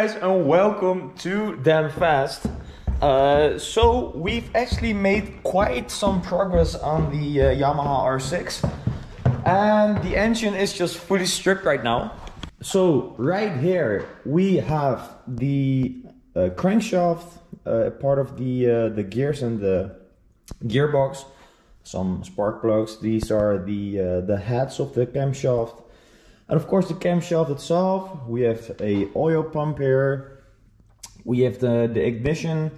guys and welcome to Damn Fast. So we've actually made quite some progress on the Yamaha R6 and the engine is just fully stripped right now. So right here we have the crankshaft, part of the gears and the gearbox, some spark plugs. These are the heads of the camshaft. And of course the camshaft itself, we have a oil pump here, we have the ignition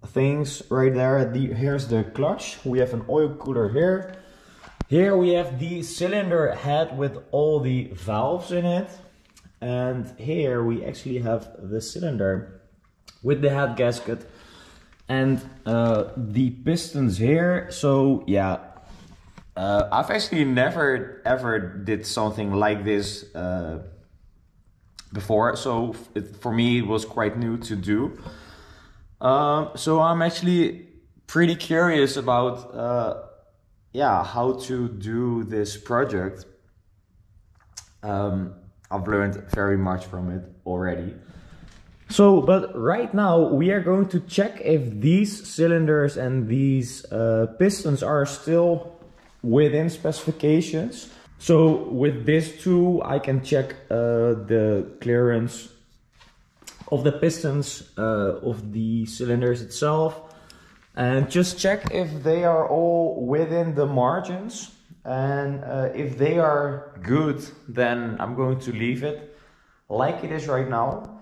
things right there. Here's the clutch, we have an oil cooler here. Here we have the cylinder head with all the valves in it. And here we actually have the cylinder with the head gasket and the pistons here. So yeah. I've actually never ever did something like this before, so for me it was quite new to do. So I'm actually pretty curious about yeah, how to do this project. I've learned very much from it already. So, but right now we are going to check if these cylinders and these pistons are still within specifications. So with this tool I can check the clearance of the pistons of the cylinders itself and just check if they are all within the margins, and if they are good then I'm going to leave it like it is right now,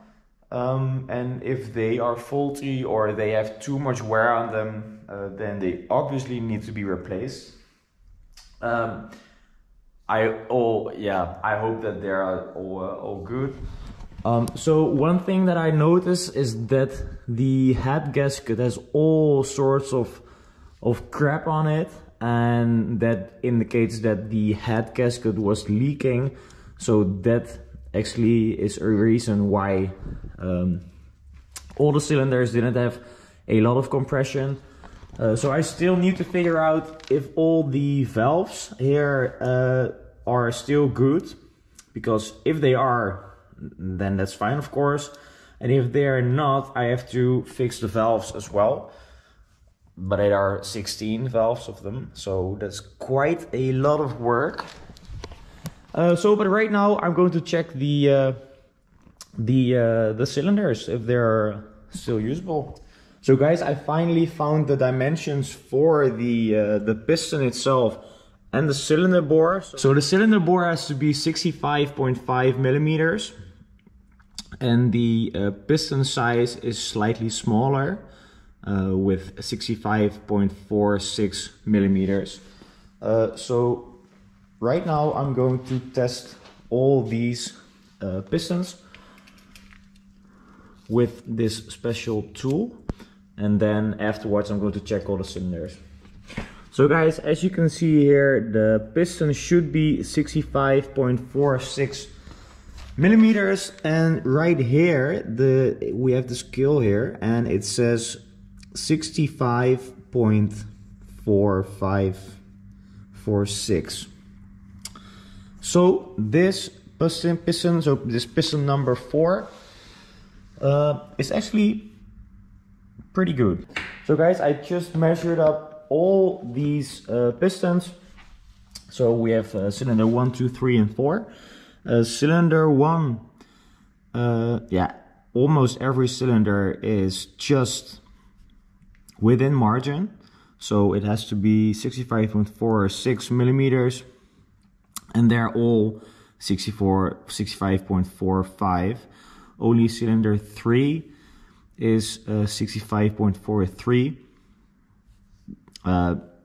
and if they are faulty or they have too much wear on them, then they obviously need to be replaced. I hope that they are all good. So one thing that I noticed is that the head gasket has all sorts of crap on it, and that indicates that the head gasket was leaking. So that actually is a reason why all the cylinders didn't have a lot of compression. So I still need to figure out if all the valves here are still good, because if they are, then that's fine of course, and if they are not, I have to fix the valves as well. But there are 16 valves of them, so that's quite a lot of work. But right now I'm going to check the cylinders if they're still usable. So guys, I finally found the dimensions for the piston itself and the cylinder bore. So the cylinder bore has to be 65.5 millimeters, and the piston size is slightly smaller with 65.46 millimeters. So right now I'm going to test all these pistons with this special tool. And then afterwards I'm going to check all the cylinders. So guys, as you can see here, the piston should be 65.46 millimeters, and right here we have the scale here and it says 65.4546. So this piston, so this piston number 4 is actually pretty good. So guys, I just measured up all these pistons. So we have cylinder 1, 2, 3 and 4. Cylinder 1, yeah, almost every cylinder is just within margin, so it has to be 65.46 millimeters, and they're all 65.45. Only cylinder 3 is 65.43.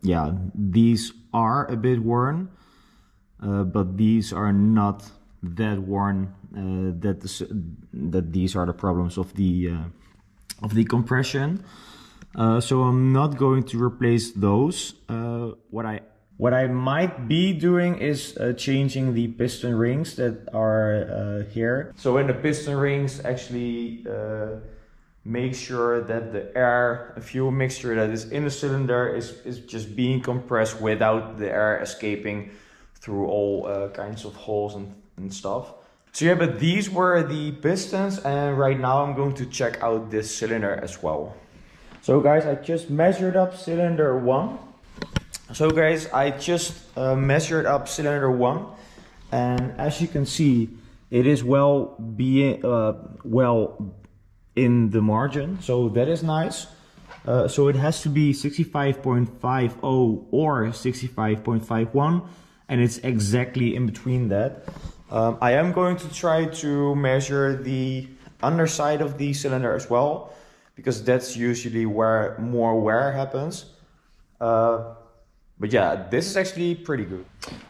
Yeah, these are a bit worn, but these are not that worn that these are the problems of the compression. So I'm not going to replace those. What I might be doing is changing the piston rings that are here. So when the piston rings actually make sure that the air, fuel mixture that is in the cylinder is just being compressed without the air escaping through all kinds of holes and stuff. So yeah, but these were the pistons, and right now I'm going to check out this cylinder as well. So guys, I just measured up cylinder 1. So guys, I just measured up cylinder 1, and as you can see, it is well in the margin, so that is nice. So it has to be 65.50 or 65.51, and it's exactly in between that. I am going to try to measure the underside of the cylinder as well, because that's usually where more wear happens. But yeah, this is actually pretty good.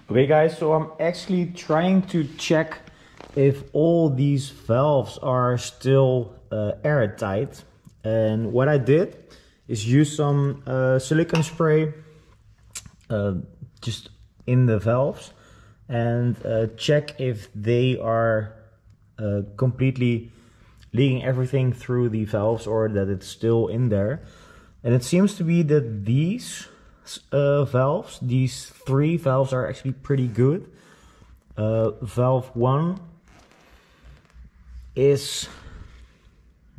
Okay guys, so I'm actually trying to check if all these valves are still airtight. And what I did is use some silicone spray just in the valves and check if they are completely leaking everything through the valves or that it's still in there. And it seems to be that these valves, these 3 valves, are actually pretty good. Valve 1 is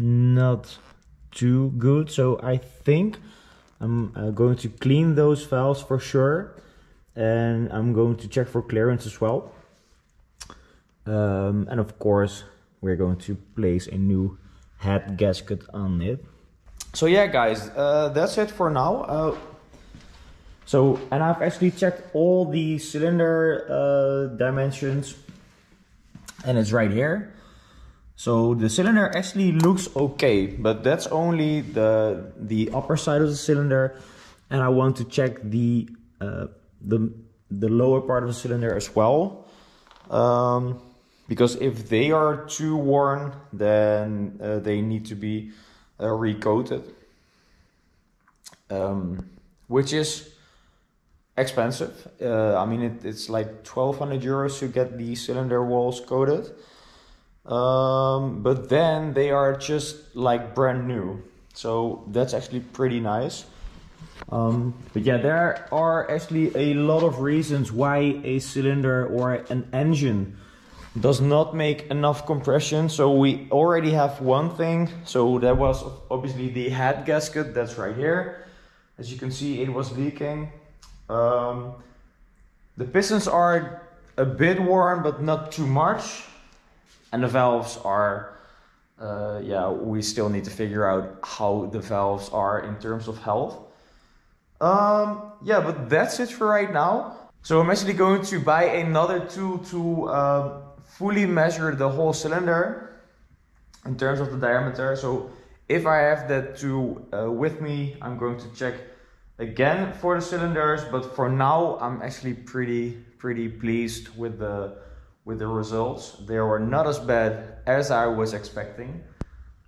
not too good, so I think I'm going to clean those valves for sure, and I'm going to check for clearance as well. And of course we're going to place a new head gasket on it. So yeah guys, that's it for now. And I've actually checked all the cylinder dimensions, and it's right here. So the cylinder actually looks okay, but that's only the upper side of the cylinder, and I want to check the lower part of the cylinder as well, because if they are too worn, then they need to be recoated, which is expensive. I mean, it's like 1,200 euros to get the cylinder walls coated. But then they are just like brand new, so that's actually pretty nice. But yeah, there are actually a lot of reasons why a cylinder or an engine does not make enough compression. So we already have one thing. So that was obviously the head gasket that's right here. As you can see, it was leaking. The pistons are a bit worn, but not too much. And the valves are, yeah, we still need to figure out how the valves are in terms of health. Yeah, but that's it for right now. So I'm actually going to buy another tool to fully measure the whole cylinder in terms of the diameter. So if I have that tool with me, I'm going to check again for the cylinders. But for now, I'm actually pretty pleased with the results. They were not as bad as I was expecting.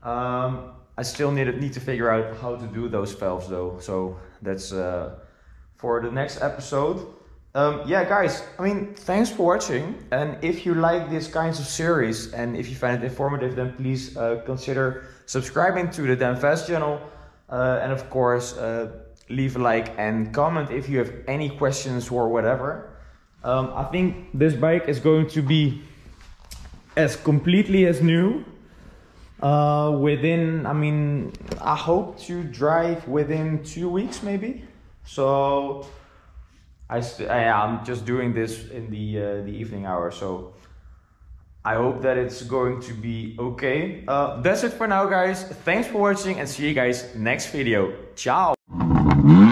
I still need to figure out how to do those valves though. So that's for the next episode. Yeah guys, I mean, thanks for watching. And if you like these kinds of series and if you find it informative, then please consider subscribing to the Damn Fast channel. And of course, leave a like and comment if you have any questions or whatever. I think this bike is going to be as completely as new within, I mean, I hope to drive within 2 weeks maybe. So I'm just doing this in the evening hours, so I hope that it's going to be okay. That's it for now guys. Thanks for watching and see you guys next video. Ciao.